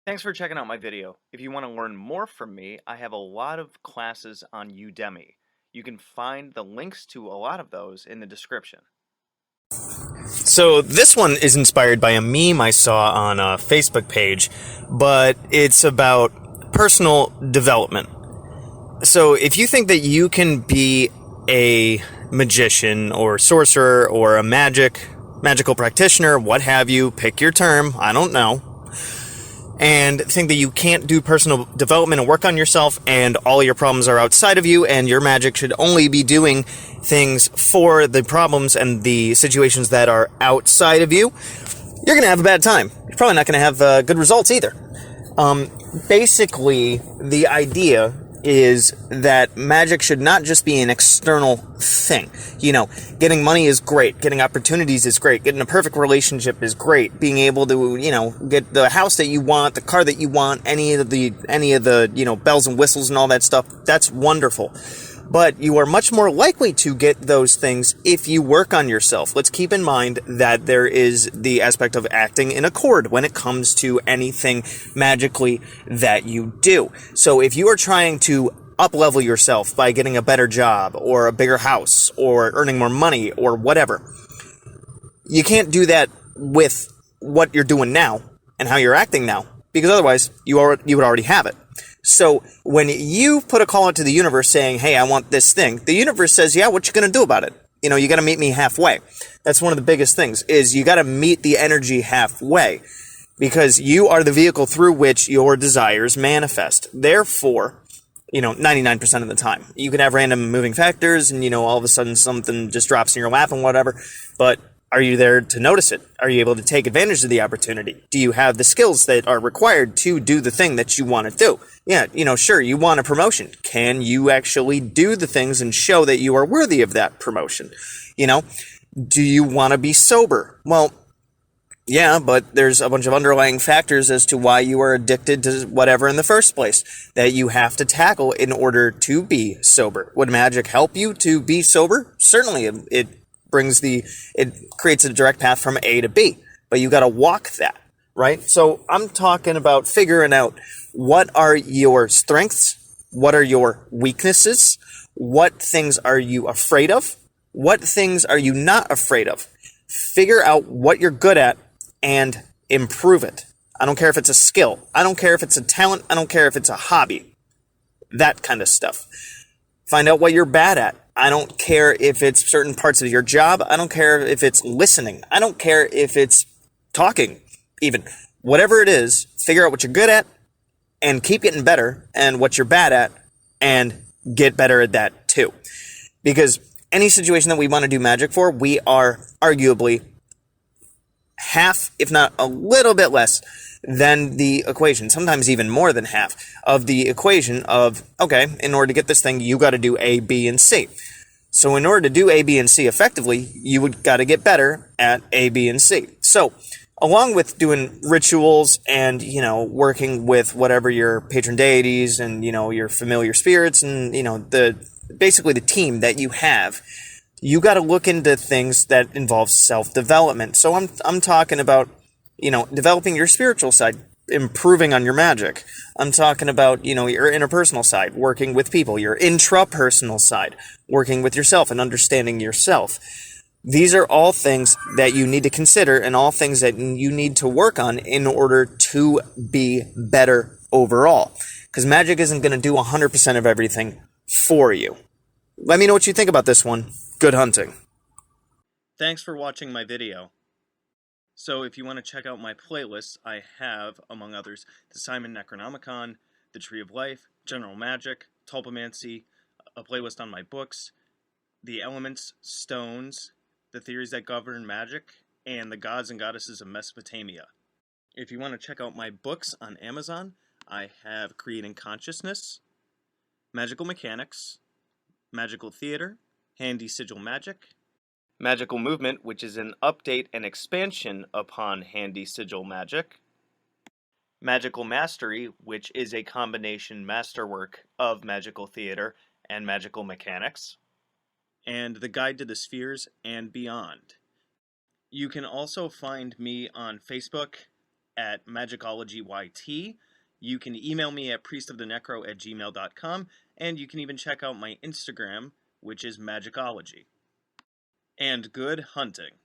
Thanks for checking out my video. If you want to learn more from me, I have a lot of classes on Udemy. You can find the links to a lot of those in the description. So this one is inspired by a meme I saw on a Facebook page, but it's about personal development. So if you think that you can be a magician or sorcerer or a magical practitioner, what have you, pick your term, I don't know, and think that you can't do personal development and work on yourself and all your problems are outside of you and your magic should only be doing things for the problems and the situations that are outside of you, you're going to have a bad time. You're probably not going to have good results either. Basically, the idea is that magic should not just be an external thing. You know, getting money is great, getting opportunities is great, getting a perfect relationship is great, being able to, get the house that you want, the car that you want, any of the, bells and whistles and all that stuff, that's wonderful. But you are much more likely to get those things if you work on yourself. Let's keep in mind that there is the aspect of acting in accord when it comes to anything magically that you do. So if you are trying to up-level yourself by getting a better job or a bigger house or earning more money or whatever, you can't do that with what you're doing now and how you're acting now, because otherwise you would already have it. So when you put a call out to the universe saying, hey, I want this thing, the universe says, yeah, what you going to do about it? You got to meet me halfway. That's one of the biggest things, is you got to meet the energy halfway, because you are the vehicle through which your desires manifest. Therefore, 99% of the time, you can have random moving factors and, all of a sudden something just drops in your lap and whatever, but are you there to notice it? Are you able to take advantage of the opportunity? Do you have the skills that are required to do the thing that you want to do? Yeah, sure, you want a promotion. Can you actually do the things and show that you are worthy of that promotion? Do you want to be sober? Well, yeah, but there's a bunch of underlying factors as to why you are addicted to whatever in the first place that you have to tackle in order to be sober. Would magic help you to be sober? Certainly, it creates a direct path from A to B, but you got to walk that, right? So I'm talking about figuring out what are your strengths, what are your weaknesses, what things are you afraid of, what things are you not afraid of. Figure out what you're good at and improve it. I don't care if it's a skill. I don't care if it's a talent. I don't care if it's a hobby. That kind of stuff. Find out what you're bad at. I don't care if it's certain parts of your job. I don't care if it's listening. I don't care if it's talking, even. Whatever it is, figure out what you're good at and keep getting better, and what you're bad at and get better at that too. Because any situation that we want to do magic for, we are arguably half, if not a little bit less, than the equation, sometimes even more than half of the equation of, okay, in order to get this thing, you got to do A, B, and C. So in order to do A, B, and C effectively, you would got to get better at A, B, and C. So along with doing rituals and, working with whatever your patron deities and, your familiar spirits and, basically the team that you have, you got to look into things that involve self-development. So I'm talking about, developing your spiritual side, improving on your magic. I'm talking about, your interpersonal side, working with people, your intrapersonal side, working with yourself and understanding yourself. These are all things that you need to consider and all things that you need to work on in order to be better overall. Because magic isn't going to do 100% of everything for you. Let me know what you think about this one. Good hunting. Thanks for watching my video. So if you want to check out my playlists, I have, among others, the Simon Necronomicon, the Tree of Life, General Magic, Tulpamancy, a playlist on my books, the elements, stones, the theories that govern magic, and the gods and goddesses of Mesopotamia. If you want to check out my books on Amazon, I have Creating Consciousness, Magical Mechanics, Magical Theater, Handy Sigil Magic, Magical Movement, which is an update and expansion upon Handy Sigil Magic, Magical Mastery, which is a combination masterwork of Magical Theater and Magical Mechanics, and The Guide to the Spheres and Beyond. You can also find me on Facebook, at MagickologyYT. You can email me at priestofthenecro@gmail.com, and you can even check out my Instagram, which is Magickology. And good hunting.